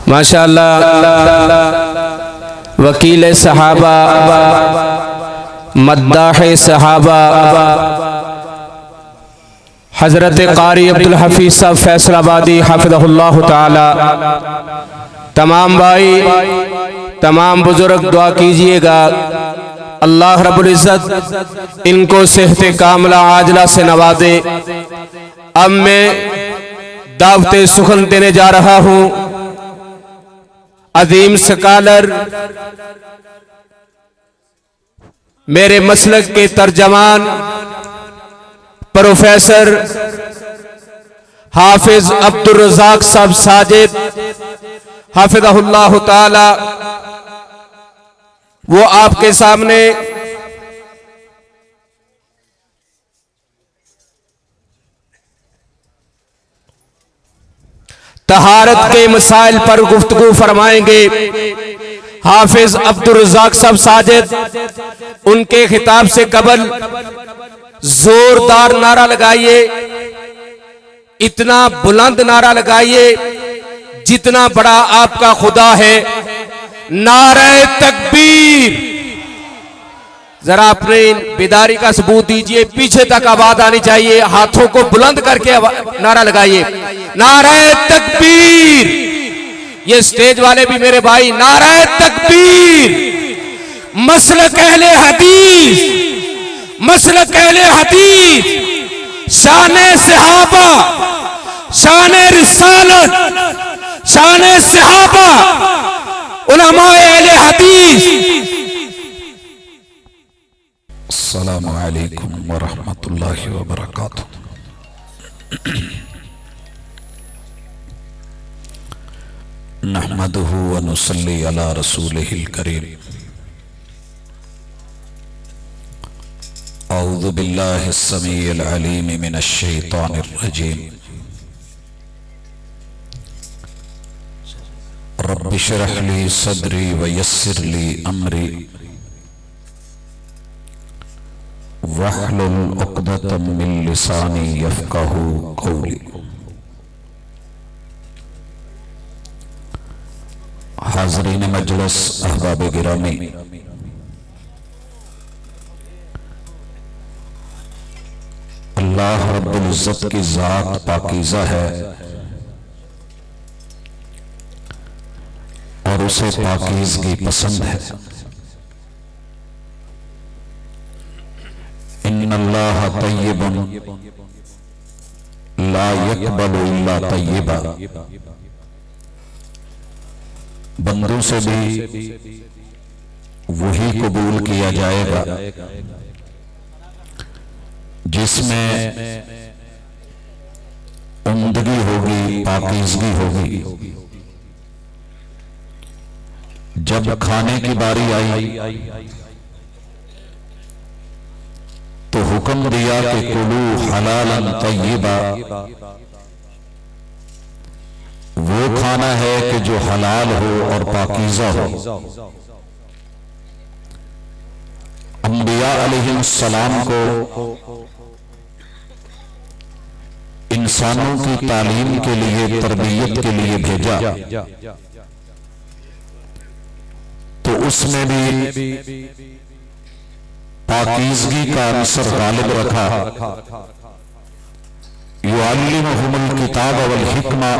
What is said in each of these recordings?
ماشاءاللہ وکیل صحابہ، مداح صحابہ حضرت قاری عبدالحفیظ صاحب فیصل آبادی حفظہ اللہ تعالی، تمام بھائی تمام بزرگ دعا کیجئے گا اللہ رب العزت ان کو صحت کاملہ عاجلہ سے نوازے۔ اب میں دعوت سخن دینے جا رہا ہوں عظیم سکالر، میرے مسلک کے ترجمان پروفیسر حافظ عبدالرزاق صاحب ساجد حافظہ اللہ تعالی، وہ آپ کے سامنے طہارت کے مسائل پر گفتگو فرمائیں گے۔ حافظ عبدالرزاق صاحب ساجد ان کے خطاب سے قبل زوردار نعرہ لگائیے، اتنا بلند نعرہ لگائیے جتنا بڑا آپ کا خدا ہے۔ نعرہ تکبیر! ذرا اپنے بیداری کا ثبوت دیجئے، پیچھے تک آواز آنی چاہیے، ہاتھوں کو بلند کر کے نعرہ لگائیے، نعرہ تکبیر! یہ سٹیج والے بھی میرے بھائی، نعرہ تکبیر! مسلک اہل حدیث، مسلک اہل حدیث، شان صحابہ، شان رسالت، شان صحابہ، علماء اہل حدیث۔ السلام علیکم ورحمۃ اللہ وبرکاتہ۔ نحمدہ ونصلی علی رسولہ الکریم۔ اعوذ باللہ السمیع العلیم من الشیطان الرجیم۔ رب اشرح لی صدری ویسر لی امری واحلل عقدۃ من لسانی یفقہوا قولی۔ حاضرین مجلس، احباب گرامی، اللہ رب العزت کی ذات پاکیزہ ہے اور اسے پاکیزگی پسند ہے۔ ان اللہ طیب لا یقبل الا طیبا۔ بندوں سے بھی وہی قبول کیا جائے گا جس میں عمدگی ہوگی، پاکیزگی ہوگی۔ جب کھانے کی باری آئی تو حکم دیا کہ کلوا حلالا طیبا، وہ کھانا ہے کہ جو حلال ہو اور پاکیزہ ہو۔ انبیاء علیہ السلام کو انسانوں کی تعلیم کے لیے، تربیت کے لیے بھیجا تو اس میں بھی پاکیزگی کا عنصر غالب رکھا۔ یعلمہم الکتاب والحکمہ،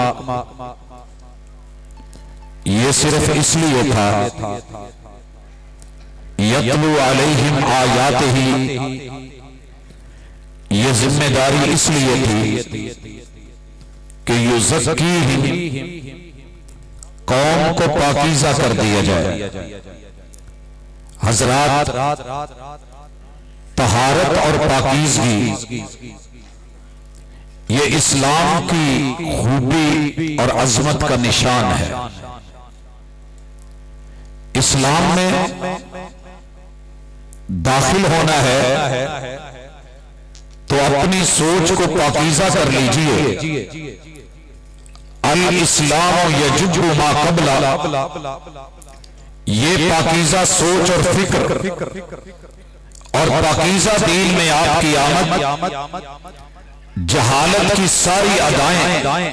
یہ صرف اس لیے تھا یتلو علیہم آیاتہ، یہ ذمہ داری اس لیے تھی کہ یزکیہم، قوم کو پاکیزہ کر دیا جائے۔ حضرات، طہارت اور پاکیزگی یہ اسلام کی خوبی اور عظمت کا نشان ہے۔ اسلام میں داخل ہونا ہے تو اپنی سوچ کو پاکیزہ کر لیجئے۔ الاسلام یجب ما قبلہ، یہ پاکیزہ سوچ اور فکر اور پاکیزہ دین میں آپ کی آمد جہالت کی ساری ادائیں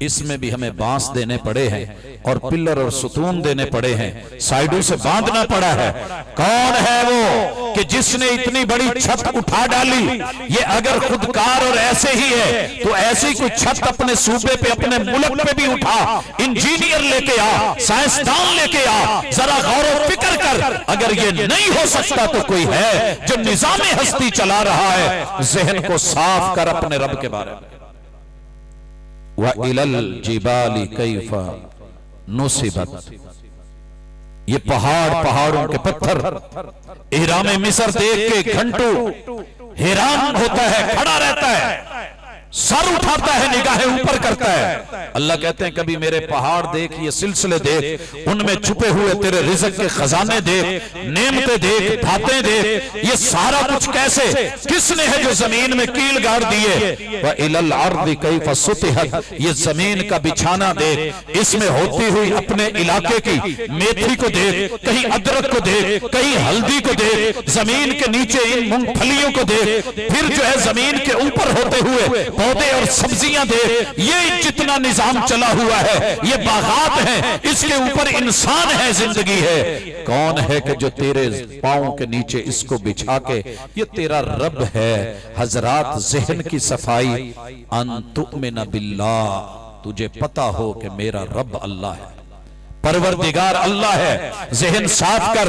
اس میں بھی ہمیں بانس دینے پڑے ہیں اور پلر اور ستون دینے پڑے ہیں، سائیڈوں سے باندھنا پڑا ہے۔ کون ہے وہ کہ جس نے اتنی بڑی چھت اٹھا ڈالی؟ یہ اگر خودکار اور ایسے ہی ہے تو ایسی کوئی چھت اپنے صوبے پہ، اپنے ملک پہ بھی اٹھا، انجینئر لے کے آ، سائنسدان لے کے آ، ذرا غور و فکر کر۔ اگر یہ نہیں ہو سکتا تو کوئی ہے جو نظام ہستی چلا رہا ہے۔ ذہن کو صاف کر اپنے رب کے بارے میں۔ وَإِلَى الْجِبَالِ كَيْفَ نُصِبَتْ، یہ پہاڑوں کے پتھر اہرام مصر دیکھ کے گھنٹوں حیران ہوتا ہے، کھڑا رہتا ہے، سر اٹھاتا ہے، نگاہیں اوپر کرتا ہے۔ اللہ کہتے ہیں کبھی میرے پہاڑ دیکھ، یہ سلسلے دیکھ، ان میں چھپے ہوئے تیرے رزق کے خزانے دیکھ، نعمتیں دیکھ، دھاتیں دیکھ، یہ سارا کچھ کیسے، کس نے ہے جو زمین میں کیل گاڑ دیے۔ وَإِلَى الْأَرْضِ كَيْفَ سُطِحَتْ، یہ زمین کا بچھانا دیکھ، اس میں ہوتی ہوئی اپنے علاقے کی میتھی کو دیکھ، کہیں ادرک کو دیکھ، کہیں ہلدی کو دیکھ، زمین کے نیچے ان مونگ پھلیوں کو دیکھ، پھر جو ہے زمین کے اوپر ہوتے ہوئے پودے اور سبزیاں دے۔ یہ جتنا نظام چلا ہوا ہے، یہ باغات ہیں، اس کے اوپر انسان ہے، زندگی ہے۔ کون ہے کہ جو تیرے پاؤں کے نیچے اس کو بچھا کے، یہ تیرا رب ہے۔ حضرات ذہن کی صفائی، ان تؤمن باللہ، تجھے پتا ہو کہ میرا رب اللہ ہے، پروردگار اللہ ہے۔ ذہن صاف کر،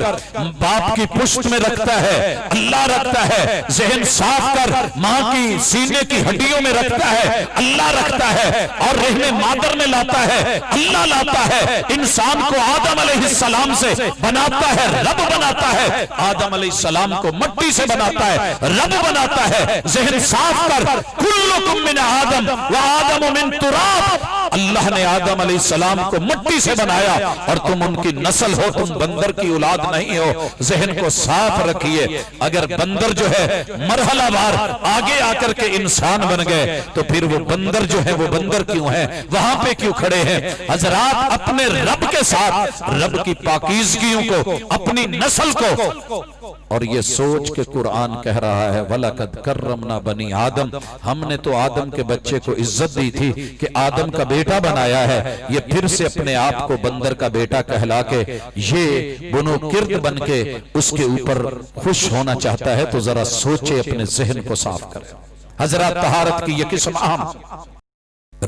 باپ کی پشت میں رکھتا ہے، اللہ رکھتا ہے۔ ذہن صاف کر، ماں کی سینے کی ہڈیوں میں رکھتا ہے، اللہ رکھتا ہے۔ اور رحم مادر میں لاتا ہے، اللہ لاتا ہے۔ انسان کو آدم علیہ السلام سے بناتا ہے، رب بناتا ہے۔ آدم علیہ السلام کو مٹی سے بناتا ہے، رب بناتا ہے۔ ذہن صاف کر، کلکم من آدم وآدم من تراب، اللہ نے آدم علیہ السلام کو مٹی سے بنایا اور تم ان کی نسل ہو، تم بندر کی اولاد نہیں ہو۔ ذہن کو صاف رکھیے۔ اگر بندر جو ہے مرحلہ وار آگے آ کر کے انسان بن گئے تو پھر وہ بندر جو ہے وہ بندر کیوں ہیں، وہاں پہ کیوں کھڑے ہیں؟ حضرات اپنے رب کے ساتھ، رب کی پاکیزگیوں کو، اپنی نسل کو، اور یہ سوچ کے قرآن کہہ رہا ہے وَلَقَدْ كَرَّمْنَا بَنِي آدم، ہم نے تو آدم کے بچے کو عزت دی تھی کہ آدم کا بیٹا بنایا ہے۔ یہ پھر سے اپنے آپ کو بندر کا بیٹا کہلا کے یہ بنو کرد بن کے اس کے اوپر خوش ہونا چاہتا ہے، تو ذرا سوچے، اپنے ذہن کو صاف کرے۔ حضرات طہارت کی یہ قسم اہم،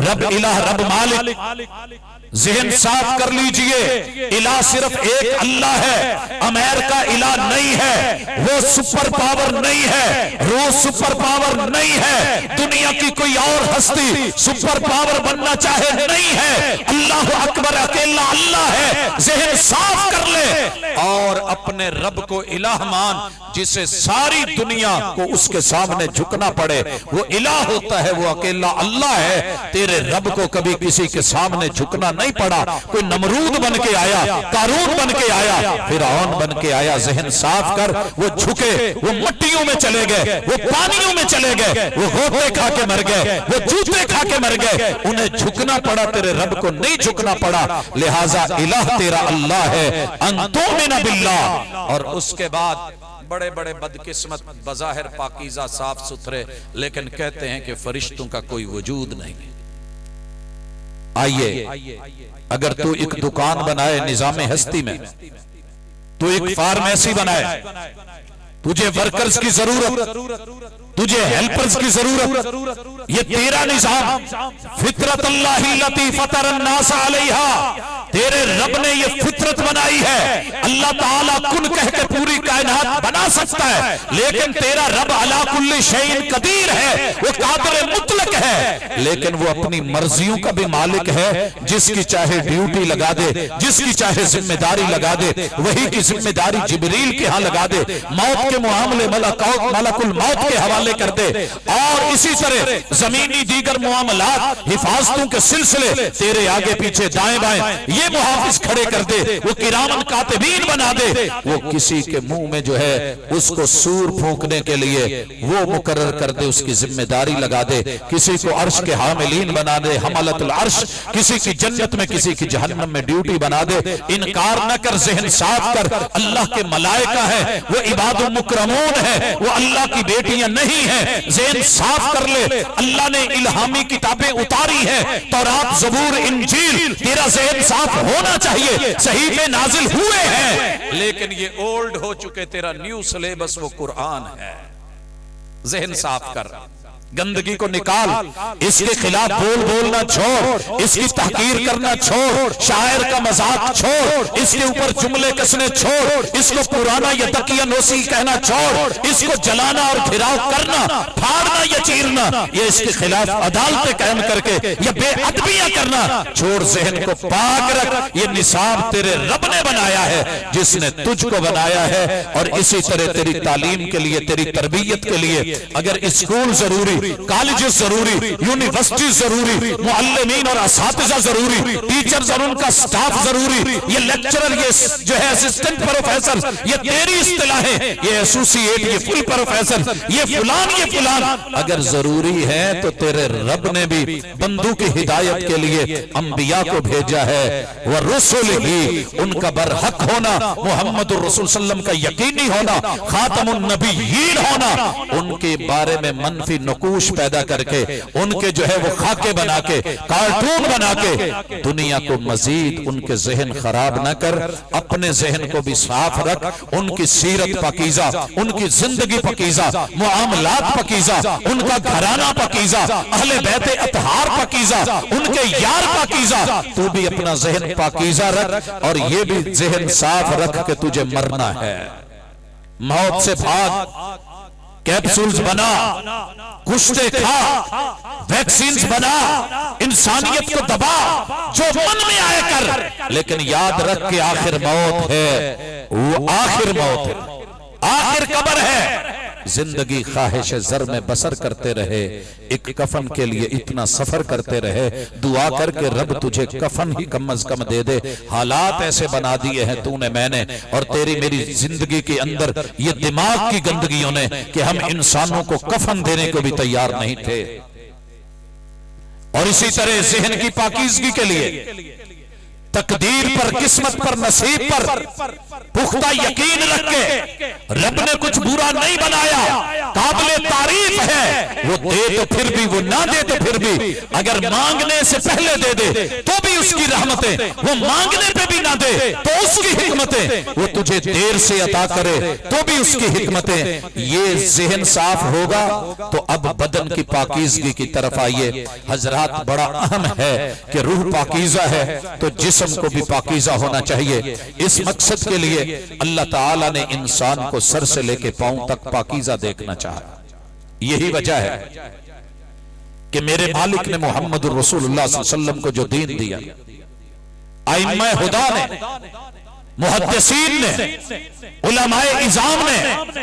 رب الہ، رب مالک، ذہن صاف کر لیجئے۔ الہ صرف ایک اللہ ہے، امریکہ الہ نہیں ہے، وہ سپر پاور نہیں ہے، روس سپر پاور نہیں ہے، دنیا کی کوئی اور ہستی سپر پاور بننا چاہے نہیں ہے۔ اللہ اکبر، اکیلا اللہ ہے۔ ذہن صاف کر لے اور اپنے رب کو الہ مان، جسے ساری دنیا کو اس کے سامنے جھکنا پڑے۔ وہ الہ ہوتا ہے، وہ اکیلا اللہ ہے۔ تیرے رب کو کبھی کسی کے سامنے جھکنا نہیں پڑا۔ کوئی نمرود بن کے آیا، قارون بن کے آیا، فرعون بن کے آیا۔ ذہن صاف کر، وہ جھکے، وہ مٹیوں میں چلے گئے، وہ پانیوں میں چلے گئے، وہ غوطے کھا کے مر گئے، وہ جوتے کھا کے مر گئے۔ انہیں جھکنا پڑا، تیرے رب کو نہیں جھکنا پڑا۔ لہٰذا الہ تیرا اللہ ہے، ان تؤمن باللہ۔ اور اس کے بعد بڑے بڑے بدقسمت، بظاہر پاکیزہ صاف ستھرے، لیکن کہتے ہیں کہ فرشتوں کا کوئی وجود نہیں۔ آئیے، اگر تو ایک دکان بنائے نظام ہستی میں، تو ایک فارمیسی بنائے، تجھے ورکرز کی ضرورت، تجھے ہیلپرز کی ضرورت، یہ تیرا نظام، فطرت اللہ التی فطر الناس علیہا، تیرے رب نے یہ فطرت بنائی ہے۔ اللہ تعالیٰ کن کہہ کے پوری کائنات بنا سکتا ہے، لیکن تیرا رب علی کل شیء قدیر ہے، وہ قادر مطلق ہے، لیکن وہ اپنی مرضیوں کا بھی مالک ہے۔ جس کی چاہے ڈیوٹی لگا دے، جس کی چاہے ذمہ داری لگا دے، وہی کی ذمہ داری جبریل کے ہاں لگا دے، موت کے معاملے ملک الموت کے حوالے کر دے، اور اسی طرح زمینی دیگر معاملات، حفاظتوں کے سلسلے تیرے آگے پیچھے دائیں بائیں، یہ یہ محافظ کھڑے کر دے، وہ کرامن کاتبین بنا دے، وہ کسی کے منہ میں جو ہے اس کو سور پھونکنے کے لیے وہ مقرر کر دے، اس کی ذمہ داری لگا دے، کسی کو عرش کے حاملین بنا دے، حملت العرش، کسی کی جنت میں کسی کی جہنم میں ڈیوٹی بنا دے۔ انکار نہ کر، ذہن صاف کر، اللہ کے ملائکہ ہیں، وہ عباد مکرمون ہیں، وہ اللہ کی بیٹیاں نہیں ہیں، ذہن صاف کر لے۔ اللہ نے الہامی کتابیں اتاری ہیں، تورات، زبور، انجیل، تیرا ذہن صاف ہونا چاہیے، صحیفے نازل ہوئے ہیں، لیکن یہ اولڈ ہو چکے، تیرا نیو سلیبس وہ قرآن ہے۔ ذہن صاف کر، گندگی کو نکال، اس کے خلاف بولنا چھوڑ، اس کی تحقیر کرنا چھوڑ، شاعر کا مذاق چھوڑ، اس کے اوپر جملے کسنے چھوڑ، اس کو پرانا یا تقیہ نوسی کہنا چھوڑ، اس کو جلانا اور گھراؤ کرنا، پھاڑنا یا چیرنا، یہ اس کے خلاف عدالتیں قائم کر کے یا بے ادبیاں کرنا چھوڑ، ذہن کو پاک رکھ۔ یہ نصاب تیرے رب نے بنایا ہے، جس نے تجھ کو بنایا ہے، اور اسی طرح تیری تعلیم کے لیے، تیری تربیت کے لیے اگر اسکول ضروری، کالجز ضروری، یونیورسٹی ضروری، معلمین اور اساتذہ ضروری، ٹیچرز اور ان کا سٹاف ضروری، یہ لیکچرر، یہ جو ہے اسسٹنٹ پروفیسر، یہ تیری اصطلاحیں، یہ ایسوسییٹ، یہ فل پروفیسر، یہ فلان اگر ضروری ہے تو تیرے رب نے بھی بندوں کی ہدایت کے لیے انبیاء کو بھیجا ہے۔ وَرُسُلِهِ، ان کا برحق ہونا، محمد الرسول صلی اللہ علیہ وسلم کا یقینی ہونا، خاتم النبیین ہونا، ان کے بارے میں منفی نقوش پیدا کر کے، ان کے جو ہے وہ خاکے بنا کے، کارٹون بنا کے دنیا کو مزید ان کے ذہن خراب نہ کر، اپنے ذہن کو بھی صاف رکھ، ان کی سیرت پاکیزہ، ان کی زندگی پاکیزہ، معاملات پاکیزہ، ان کا گھرانہ پاکیزہ، اہل بیت اطہار پاکیزہ، ان کے یار پاکیزہ، تو بھی اپنا ذہن پاکیزہ رکھ، اور یہ بھی ذہن صاف رکھ کہ تجھے مرنا ہے، موت سے بھاگ، کیپسولز بنا، کشتے کھا، ویکسینز بنا، انسانیت کو دبا، جو من میں آئے کر، لیکن یاد رکھ کے آخر موت ہے، وہ آخر موت ہے، آخر قبر ہے۔ زندگی خواہش زر میں بسر کرتے رہے، ایک کفن کے لیے اتنا سفر کرتے رہے، دعا کر کے رب تجھے کفن ہی کم از کم دے دے۔ حالات ایسے بنا دیے ہیں تو نے، میں نے اور تیری میری زندگی کے اندر یہ دماغ کی گندگیوں نے کہ ہم انسانوں کو کفن دینے کو بھی تیار نہیں تھے۔ اور اسی طرح ذہن کی پاکیزگی کے لیے تقدیر پر، قسمت پر، نصیب پر پختہ یقین رکھ کے، رب نے کچھ برا نہیں بنایا، قابل تعریف ہے، وہ دے تو پھر بھی، وہ نہ دے تو پھر بھی، اگر مانگنے سے پہلے دے دے تو بھی اس کی رحمتیں، وہ مانگنے پہ بھی نہ دے تو اس کی حکمتیں، وہ تجھے دیر سے عطا کرے تو بھی اس کی حکمتیں۔ یہ ذہن صاف ہوگا تو اب بدن کی پاکیزگی کی طرف آئیے۔ حضرات، بڑا اہم ہے کہ روح پاکیزہ ہے تو جسم کو بھی پاکیزہ ہونا چاہیے۔ اس مقصد کے لیے اللہ تعالیٰ نے انسان کو سر سے لے کے پاؤں تک پاکیزہ دیکھنا چاہا۔ یہی وجہ ہے کہ میرے مالک نے محمد الرسول اللہ صلی اللہ علیہ وسلم کو جو دین دیا، ائمہ خدا نے، محدثین نے، علماء اعظام نے،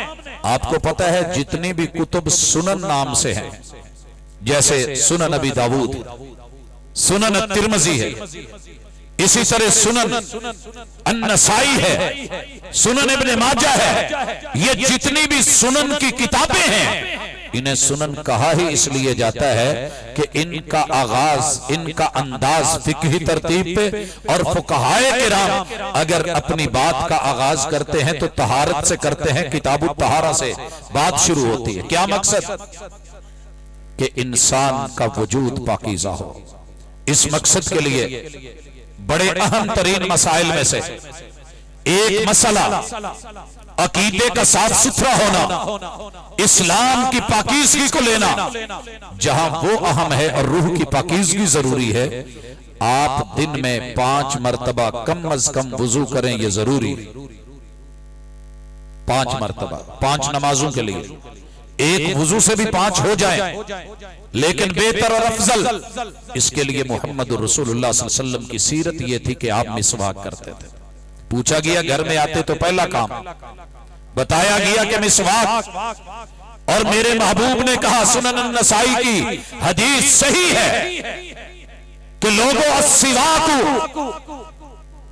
آپ کو پتہ ہے جتنی بھی کتب سنن نام سے ہیں، جیسے سنن ابی داؤد، سنن الترمذی ہے، اسی طرح سنن النسائی ہے، سنن ابن ماجہ ہے، یہ جتنی بھی سنن کی کتابیں ہیں، انہیں سنن کہا ہی اس لیے جاتا ہے کہ ان کا آغاز، ان کا انداز فقہی ترتیب پہ، اور فقہائے کرام اگر اپنی بات کا آغاز کرتے ہیں تو طہارت سے کرتے ہیں، کتاب الطہارہ سے بات شروع ہوتی ہے۔ کیا مقصد؟ کہ انسان کا وجود پاکیزہ ہو۔ اس مقصد کے لیے بڑے اہم ترین مسائل میں سے ایک مسئلہ عقیدے کا صاف ستھرا ہونا، اسلام کی پاکیزگی کو لینا، جہاں وہ اہم ہے اور روح کی پاکیزگی ضروری ہے۔ آپ دن میں 5 مرتبہ کم از کم وضو کریں، یہ ضروری، 5 مرتبہ 5 نمازوں کے لیے، ایک وضو سے بھی 5 ہو جائیں، لیکن بہتر اور افضل اس کے لیے محمد الرسول اللہ صلی اللہ علیہ وسلم کی سیرت یہ تھی کہ آپ مسواک کرتے تھے۔ پوچھا گیا گھر میں آتے تو پہلا کام بتایا گیا کہ مسواک، اور میرے محبوب نے کہا، سنن النسائی کی حدیث صحیح ہے کہ لوگوں السواک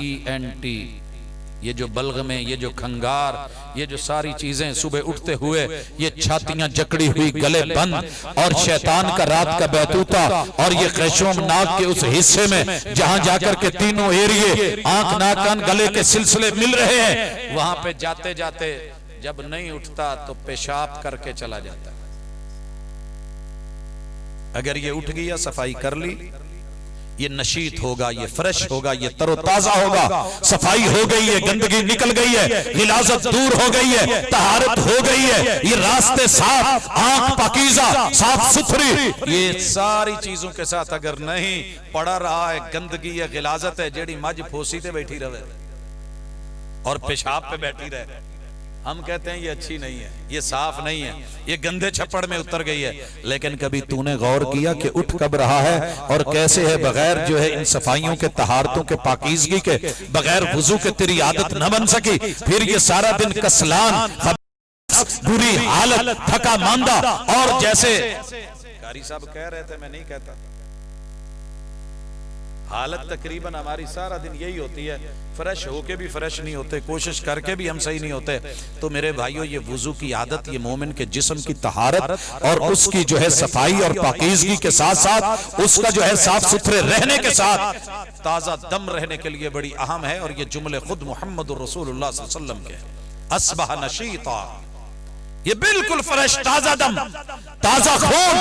ENT یہ جو بلغمیں، یہ جو کھنگار، یہ جو ساری چیزیں صبح اٹھتے ہوئے یہ چھاتیاں جکڑی ہوئی، گلے بند، اور شیطان کا رات کا بیتوتا، اور یہ خیشوم ناک کے اس حصے میں جہاں جا کر کے تینوں ایریے آنکھ ناک کان گلے کے سلسلے مل رہے ہیں، وہاں پہ جاتے جاتے جب نہیں اٹھتا تو پیشاب کر کے چلا جاتا ہے۔ اگر یہ اٹھ گیا، صفائی کر لی، یہ نشیط ہوگا، یہ فریش ہوگا، یہ تر و تازہ ہوگا، صفائی ہو گئی ہے، گندگی نکل گئی ہے، غلاظت دور ہو گئی ہے، طہارت ہو گئی ہے، یہ راستے صاف، آنکھ پاکیزہ، صاف ستھری، یہ ساری چیزوں کے ساتھ اگر نہیں پڑا رہا ہے، گندگی ہے، غلاظت ہے، جیڑی مجھ پھوسی تے بیٹھی رہے اور پیشاب پہ بیٹھی رہے، ہم کہتے ہیں یہ اچھی نہیں ہے، یہ صاف نہیں ہے، یہ گندے چھپڑ میں اتر گئی ہے۔ لیکن کبھی تو نے غور کیا کہ اٹھ کب رہا ہے اور کیسے ہے؟ بغیر جو ہے ان صفائیوں کے، طہارتوں کے، پاکیزگی کے، بغیر وضو کے تیری عادت نہ بن سکی، پھر یہ سارا دن کسلان، بری حالت، تھکا ماندہ، اور جیسے قاری صاحب کہہ رہے تھے، میں نہیں کہتا، حالت تقریباً ہماری سارا دن یہی ہوتی ہے، فریش ہو کے بھی فریش نہیں ہوتے، کوشش کر کے بھی ہم صحیح نہیں ہوتے۔ تو میرے بھائیوں، یہ وضو کی عادت، یہ مومن کے جسم کی طہارت اور اس کی جو ہے صفائی اور پاکیزگی کے ساتھ ساتھ اس کا جو ہے صاف ستھرے رہنے کے ساتھ تازہ دم رہنے کے لیے بڑی اہم ہے، اور یہ جملے خود محمد رسول اللہ صلی اللہ علیہ وسلم کے اصبح نشیطا، یہ بالکل فریش، تازہ دم، تازہ خون،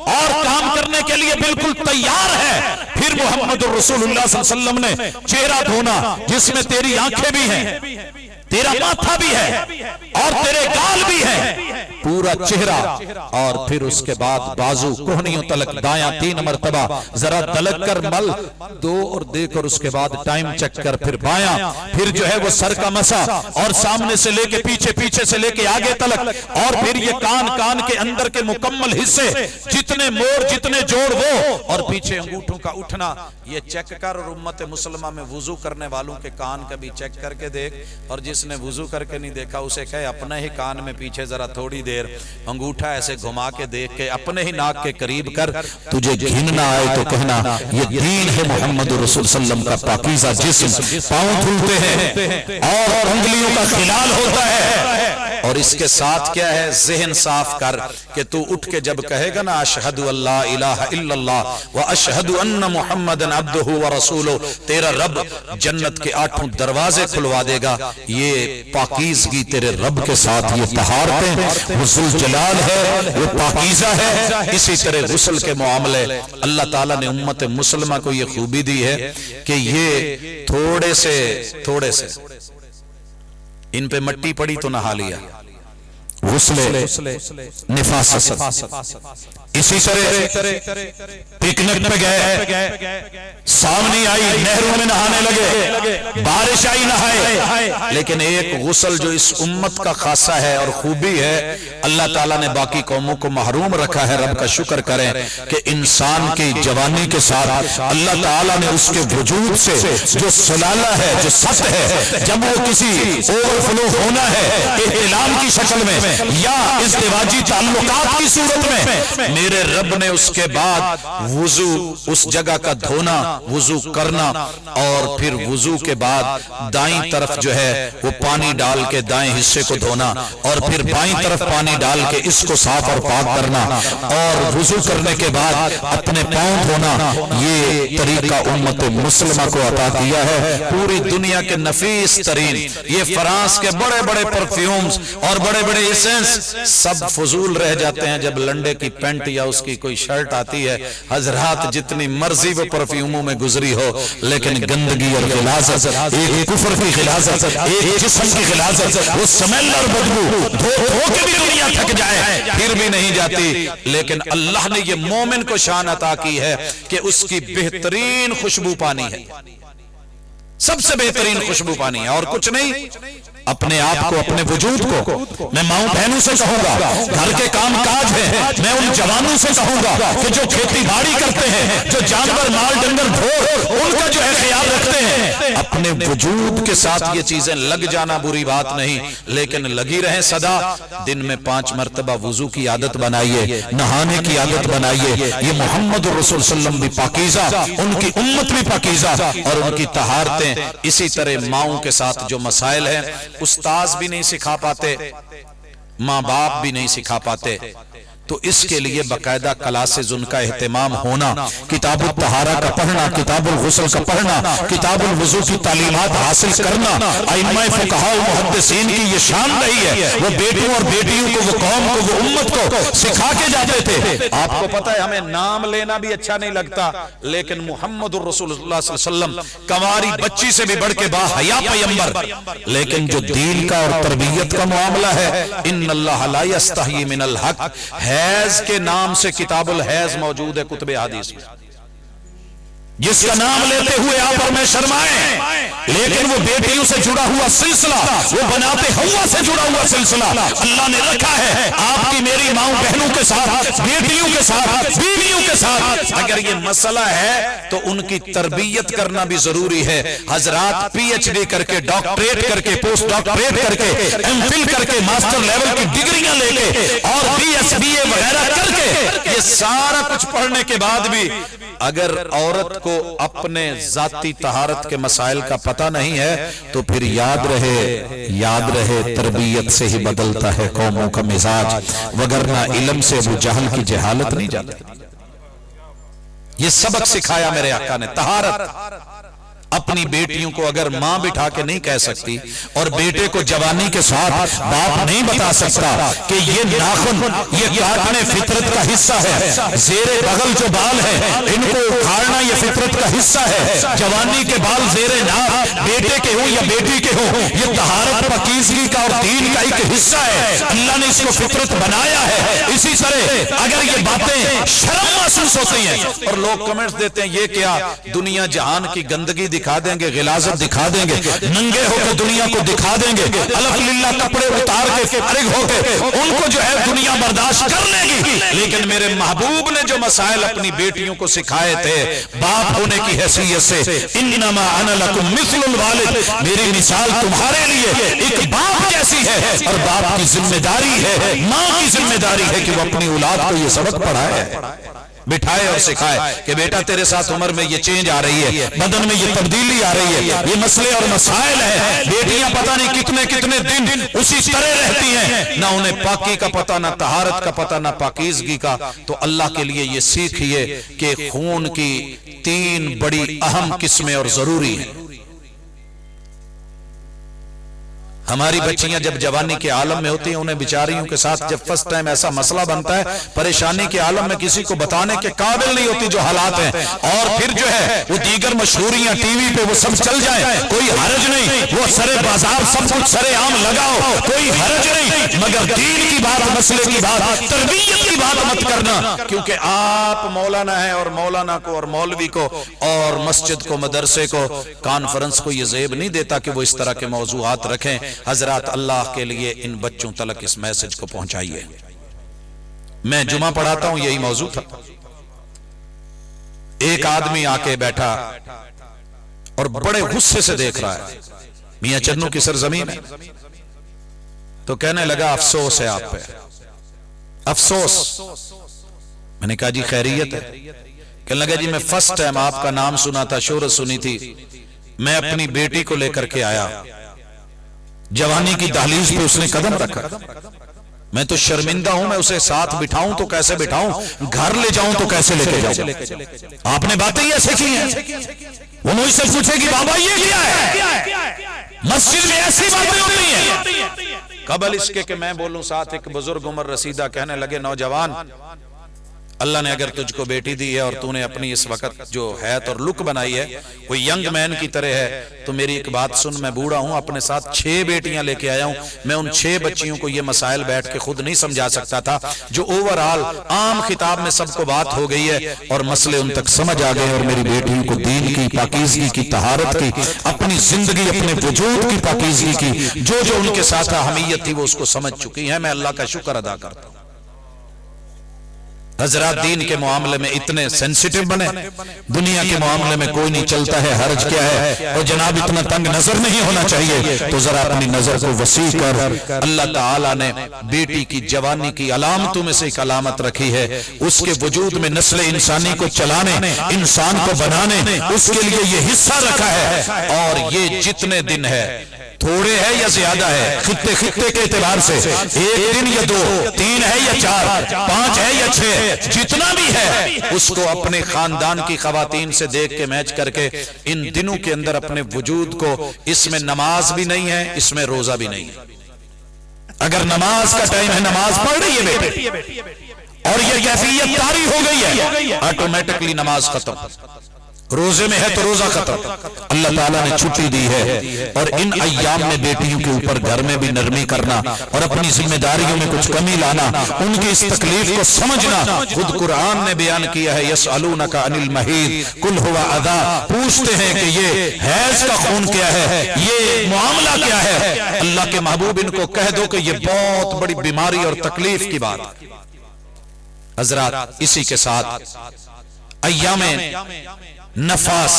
اور کام کرنے کے لیے بالکل تیار ہے۔ پھر محمد رسول اللہ صلی اللہ علیہ وسلم نے چہرہ دھونا، جس میں تیری آنکھیں بھی ہیں، تیرا ماتھا بھی ہے، اور تیرے گال بھی ہیں، پورا چہرہ، اور پھر اس کے بعد بازو، کوہنیوں تلک، دایاں 3 مرتبہ ذرا دلک کر مل دو، اور دیکھ، اور اس کے بعد ٹائم چیک کر، پھر بایاں، پھر جو ہے وہ سر کا مسا، اور سامنے سے لے کے پیچھے، پیچھے سے لے کے آگے تلک، اور پھر یہ کان کے اندر کے مکمل حصے، جتنے موڑ، جتنے جوڑ وہ، اور پیچھے انگوٹھوں کا اٹھنا، یہ چیک کر۔ اور امت مسلمہ میں وضو کرنے والوں کے کان کبھی چیک کر کے دیکھ، اور جس نے وضو کر کے نہیں دیکھا اسے کہے اپنے ہی کان میں پیچھے ذرا تھوڑی دیر انگوٹھا ایسے گھما کے دیکھ کے اپنے ہی ناک کے قریب کر، تجھے گھن نہ آئے تو کہنا یہ دین ہے محمد رسول صلی اللہ علیہ وسلم کا پاکیزہ جسم، پاؤں دھلتے ہیں اور انگلیوں کا خلال ہوتا ہے، اور اس کے ساتھ کیا ہے؟ ذہن صاف کر کہ تو اٹھ کے جب کہے گا نا اشہد اللہ الہ الا اللہ واشہد ان محمدن عبدہ ورسولہ، تیرا رب جنت کے 8 دروازے کھلوا دے گا۔ یہ پاکیزگی تیرے رب کے ساتھ، یہ طہارتیں، وہ ذوالجلال ہے، وہ پاکیزہ ہے۔ اسی طرح غسل کے معاملے اللہ تعالیٰ نے امت مسلمہ کو یہ خوبی دی ہے کہ یہ تھوڑے سے ان پہ مٹی پڑی تو نہا لیا، غسل نفاست۔ اسی طرح پکنک پہ گئے، سامنے آئی، نہروں میں نہانے لگے، بارش آئی، نہائے، لیکن ایک غسل جو اس امت کا خاصہ ہے اور خوبی ہے، اللہ تعالیٰ نے باقی قوموں کو محروم رکھا ہے۔ رب کا شکر کریں کہ انسان کی جوانی کے ساتھ اللہ تعالیٰ نے اس کے وجود سے جو سلالہ ہے، جو سط ہے، جب وہ کسی اوور فلو ہونا ہے احتلام کی شکل میں یا ازدواجی تعلقات کی صورت میں، میرے رب نے اس کے بعد وضو، اس جگہ کا دھونا، وضو کرنا، اور پھر وضو کے بعد دائیں طرف جو ہے وہ پانی ڈال کے دائیں حصے کو دھونا، اور پھر بائیں طرف پانی ڈال کے اس کو صاف اور پاک کرنا، اور وضو کرنے کے بعد اپنے پاؤں دھونا۔ یہ طریقہ امت مسلمہ کو عطا کیا ہے۔ پوری دنیا کے نفیس ترین، یہ فرانس کے بڑے بڑے پرفیومز اور بڑے بڑے ایسنس سب فضول رہ جاتے ہیں جب لنڈے کی پینٹ یا اس کی کوئی شرٹ آتی ہے۔ حضرات جتنی مرضی وہ پرفیوموں میں گزری ہو، لیکن گندگی اور غلاظت، ایک کفر کی غلاظت، ایک جسم کی غلاظت، وہ سمیل اور بدبو دھو کے بھی دنیا تھک جائے پھر بھی نہیں جاتی۔ لیکن اللہ نے یہ مومن کو شان عطا کی ہے کہ اس کی بہترین خوشبو پانی ہے، سب سے بہترین خوشبو پانی ہے، اور کچھ نہیں۔ اپنے آپ کو، اپنے وجود کو میں ماؤں بہنوں سے کہوں گا، گھر کے کام کاج ہیں، میں ان جوانوں سے کہوں گا کہ جو کھیتی باڑی کرتے ہیں، جو جانور مال ڈنگر ڈھور ان کا جو ہے خیال رکھتے ہیں، اپنے وجود کے ساتھ یہ چیزیں لگ جانا بری بات نہیں، لیکن لگی رہیں سدا۔ دن میں 5 مرتبہ وضو کی عادت بنائیے، نہانے کی عادت بنائیے۔ یہ محمد رسول صلی اللہ علیہ وسلم بھی پاکیزہ، ان کی امت بھی پاکیزہ، اور ان کی طہارتیں مہارتیں، اسی طرح ماؤں کے ساتھ جو مسائل ہیں استاذ بھی نہیں سکھا پاتے، ماں باپ بھی نہیں سکھا پاتے، تو اس کے لیے باقاعدہ کلاسز ان کا اہتمام ہونا، کتاب الطہارہ کا پڑھنا، کتاب الغسل کا پڑھنا، کتاب الوضو کی تعلیمات حاصل کرنا، ائمہ فقہاء و محدثین کی یہ شان رہی ہے، وہ بیٹوں اور بیٹیوں کو، وہ قوم کو، وہ امت کو سکھا کے جاتے تھے۔ آپ کو پتہ ہے ہمیں نام لینا بھی اچھا نہیں لگتا، لیکن محمد الرسول اللہ صلی اللہ علیہ وسلم کنواری بچی سے بھی بڑھ کے باحیا پیغمبر، لیکن جو دین کا اور تربیت کا معاملہ ہے، ان اللہ لا یستحیی من الحق، حیض کے نام سے کتاب الحیض موجود ہے کتب حدیث میں، جس کا نام لیتے ہوئے آپ اور میں شرمائیں، لیکن وہ بیٹیوں سے جڑا ہوا سلسلہ، وہ بناتے ہوا سے جڑا ہوا سلسلہ اللہ نے رکھا ہے آپ کی میری ماؤں بہنوں کے ساتھ، بیٹیوں کے ساتھ، بیویوں کے ساتھ۔ اگر یہ مسئلہ ہے تو ان کی تربیت کرنا بھی ضروری ہے۔ حضرات پی ایچ ڈی کر کے، ڈاکٹریٹ کر کے، پوسٹ ڈاکٹریٹ کر کے، ایم فل کر کے، ماسٹر لیول کی ڈگریاں لے کے اور بی ایس بی اے وغیرہ کر کے، یہ سارا کچھ پڑھنے کے بعد بھی اگر عورت کو اپنے ذاتی طہارت کے مسائل کا پتہ نہیں ہے تو پھر یاد رہے تربیت سے ہی بدلتا ہے قوموں کا مزاج، وگرنہ علم سے ابو جہل کی جہالت نہیں جاتی۔ یہ سبق سکھایا میرے آقا نے، طہارت۔ اپنی بیٹیوں کو اگر ماں بٹھا کے نہیں کہہ سکتی اور بیٹے کو جوانی کے ساتھ باپ نہیں بتا سکتا کہ یہ ناخن یہ کاٹنے فطرت کا حصہ ہے، زیر بغل جو بال ہے ان کو اکھاڑنا یہ فطرت کا حصہ ہے، جوانی کے بال زیر ناف بیٹے کے ہوں یا بیٹی کے ہوں یہ طہارت پاکیزگی کا اور دین کا ایک حصہ ہے، اللہ نے اس کو فطرت بنایا ہے۔ اسی طرح اگر یہ باتیں شرم محسوس ہوتی ہیں اور لوگ کمنٹس دیتے ہیں یہ کیا دنیا جہان کی گندگی دکھا دیں گے، غلاظت دکھا دیں گے، ننگے ہو کے دنیا کو دکھا دیں گے، الحمدللہ کپڑے اتار کے فارغ ہو کے ان کو جو ہے دنیا برداشت کر لے گی، لیکن میرے محبوب نے جو مسائل اپنی بیٹیوں کو سکھائے تھے باپ ہونے کی حیثیت سے، انما انا لکم مثل الوالد، میری مثال تمہارے لیے ایک باپ جیسی ہے، اور باپ کی ذمہ داری ہے، ماں کی ذمہ داری ہے کہ وہ اپنی اولاد کو یہ سبق پڑھائے، بٹھائے اور سکھائے کہ بیٹا تیرے ساتھ عمر میں یہ چینج آ رہی ہے، بدن میں یہ تبدیلی آ رہی ہے، یہ مسئلے اور مسائل ہیں، بیٹیاں پتہ نہیں کتنے دن اسی طرح رہتی ہیں، نہ انہیں پاکی کا پتہ، نہ طہارت کا پتہ، نہ پاکیزگی کا۔ تو اللہ کے لیے یہ سیکھیے کہ خون کی 3 بڑی اہم قسمیں اور ضروری ہیں۔ ہماری بچیاں جب جوانی کے عالم میں ہوتی ہیں انہیں بیچاریوں کے ساتھ جب فرسٹ ٹائم ایسا مسئلہ بنتا ہے پریشانی کے عالم میں کسی کو بتانے کے قابل نہیں ہوتی جو حالات ہیں، اور پھر جو ہے وہ دیگر مشہوریاں ٹی وی پہ وہ سب چل جائیں، کوئی حرج نہیں، وہ سرے بازار سب کچھ سرے عام لگاؤ، کوئی حرج نہیں، مگر دین کی بات، مسئلے کی بات، تربیت کی بات مت کرنا، کیونکہ آپ مولانا ہیں اور مولانا کو اور مولوی کو اور مسجد کو، مدرسے کو، کانفرنس کو یہ زیب نہیں دیتا کہ وہ اس طرح کے موضوعات رکھیں۔ حضرات اللہ کے لیے ان بچوں تلک اس میسج کو پہنچائیے۔ میں جمعہ پڑھاتا ہوں یہی موضوع تھا، ایک آدمی آ کے بیٹھا اور بڑے غصے سے دیکھ رہا ہے، میاں چنو کی سرزمین ہے، تو کہنے لگا افسوس ہے آپ پہ، افسوس۔ میں نے کہا جی خیریت ہے؟ کہنے لگا جی میں فرسٹ ٹائم آپ کا نام سنا تھا، شہرت سنی تھی، میں اپنی بیٹی کو لے کر کے آیا، جوانی کی دہلیز پہ اس نے قدم رکھا، میں تو شرمندہ ہوں، میں اسے ساتھ بٹھاؤں تو کیسے بٹھاؤں، گھر لے جاؤں تو کیسے لے کے جاؤں؟ آپ نے باتیں یہ سیکھی ہیں، وہ مجھ سے پوچھے کہ بابا یہ کیا ہے؟ مسجد میں ایسی باتیں ہوتی ہیں۔ قبل اس کے کہ میں بولوں ساتھ ایک بزرگ عمر رسیدہ کہنے لگے نوجوان، اللہ نے اگر تجھ کو بیٹی دی ہے اور تو نے اپنی اس وقت جو حیت اور لک بنائی ہے کوئی ینگ مین کی طرح ہے، تو میری ایک بات سن، میں بوڑھا ہوں، اپنے ساتھ 6 بیٹیاں لے کے آیا ہوں، میں ان 6 بچیوں کو یہ مسائل بیٹھ کے خود نہیں سمجھا سکتا تھا، جو اوورال عام خطاب میں سب کو بات ہو گئی ہے اور مسئلے ان تک سمجھ آ گئے، اور میری بیٹیوں کو دین کی، پاکیزگی کی، طہارت کی، اپنی زندگی، اپنے وجود کی پاکیزگی کی جو ان کے ساتھ اہمیت تھی وہ اس کو سمجھ چکی ہیں۔ میں اللہ کا شکر ادا کرتا ہوں۔ حضرات دین کے معاملے میں اتنے سینسیٹیو بنے، دنیا کے معاملے میں کوئی نہیں چلتا ہے، حرج کیا ہے، اور جناب اتنا تنگ نظر نہیں ہونا چاہیے۔ تو ذرا اپنی نظر کو وسیع کر، اللہ تعالیٰ نے بیٹی کی جوانی کی علامتوں میں سے ایک علامت رکھی ہے، اس کے وجود میں نسل انسانی کو چلانے، انسان کو بنانے، اس کے لیے یہ حصہ رکھا ہے، اور یہ جتنے دن ہے تھوڑے ہے یا زیادہ ہے، خطے خطے کے اعتبار سے، ایک دن یا دو، تین ہے یا چار، پانچ ہے یا چھ، جتنا بھی ہے اس کو اپنے خاندان کی خواتین سے دیکھ کے میچ کر کے ان دنوں کے اندر اپنے وجود کو، اس میں نماز بھی نہیں ہے، اس میں روزہ بھی نہیں ہے۔ اگر نماز کا ٹائم ہے، نماز پڑھ رہی ہے بیٹے، اور یہ کیفیت طاری ہو گئی ہے، آٹومیٹکلی نماز ختم، روزے میں ہے تو روزہ ختم۔ اللہ تعالیٰ نے چھٹی دی ہے، اور ان ایام میں بیٹیوں کے اوپر گھر میں بھی نرمی کرنا اور اپنی ذمہ داریوں میں کچھ کمی لانا، ان کی اس تکلیف کو سمجھنا۔ خود قرآن نے بیان کیا ہے، یسألونک عن المحیض قل هو اذی، پوچھتے ہیں کہ یہ حیض کا خون کیا ہے، یہ معاملہ کیا ہے۔ اللہ کے محبوب ان کو کہہ دو کہ یہ بہت بڑی بیماری اور تکلیف کی بات۔ حضرات اسی کے ساتھ ایام نفاس،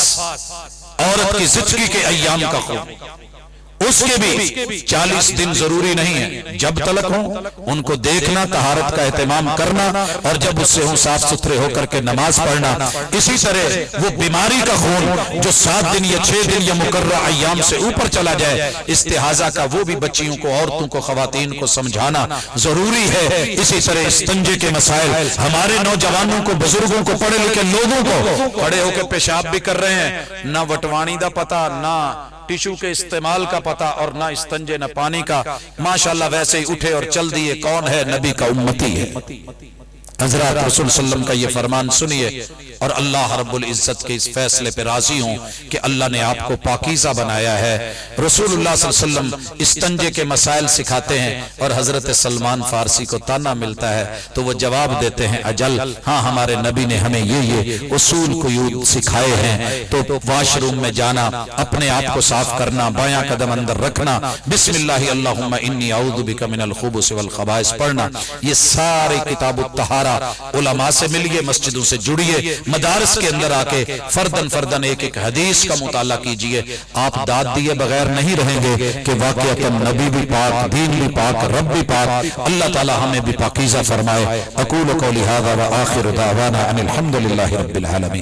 عورت کی زچگی کے ایام کا خون، اس کے بھی 40 دن ضروری نہیں ہے، جب تلک ہوں ان کو دیکھنا، طہارت کا اہتمام کرنا، اور جب اس سے ہوں صاف ستھرے ہو کر کے نماز پڑھنا۔ اسی طرح وہ بیماری کا خون جو 7 دن یا 6 دن یا مقررہ ایام سے اوپر چلا جائے، استحاضہ کا، وہ بھی بچیوں کو، عورتوں کو، خواتین کو سمجھانا ضروری ہے۔ اسی طرح استنجے کے مسائل، ہمارے نوجوانوں کو، بزرگوں کو، پڑھے لکھے لوگوں کو کھڑے ہو کے پیشاب بھی کر رہے ہیں، نہ وٹوانی دا پتہ، نہ ٹیشو کے استعمال کا پتہ، اور نہ استنجے نہ پانی کا، ماشاءاللہ ویسے ہی اٹھے اور چل دیے۔ کون ہے؟ نبی کا امتی ہے۔ حضرات رسول صلی اللہ علیہ وسلم کا یہ فرمان سنیے، اور اللہ رب العزت کے اس فیصلے پہ راضی ہوں کہ اللہ نے آپ کو پاکیزہ بنایا ہے۔ رسول اللہ صلی اللہ علیہ وسلم استنجے کے مسائل سکھاتے ہیں، اور حضرت سلمان فارسی کو تانا ملتا ہے تو وہ جواب دیتے ہیں، اجل ہاں، ہمارے نبی نے ہمیں یہ اصول قیود سکھائے ہیں۔ تو واش روم میں جانا، اپنے آپ کو صاف کرنا، بایاں قدم اندر رکھنا، بسم اللہ اللہم انی اعوذ بک من الخبث والخبائث پڑھنا، یہ سارے کتاب الطہارہ علماء سے ملیے، مسجدوں سے جڑیے، مدارس کے اندر آ کے فردن ایک ایک حدیث کا مطالعہ کیجئے۔ آپ داد دیے بغیر نہیں رہیں گے کہ واقعتاً نبی بھی پاک، دین بھی پاک، رب بھی پاک، اللہ تعالی ہمیں بھی پاکیزہ فرمائے۔ اقول قولی ھذا وآخر دعوانا ان الحمد للہ رب العالمین۔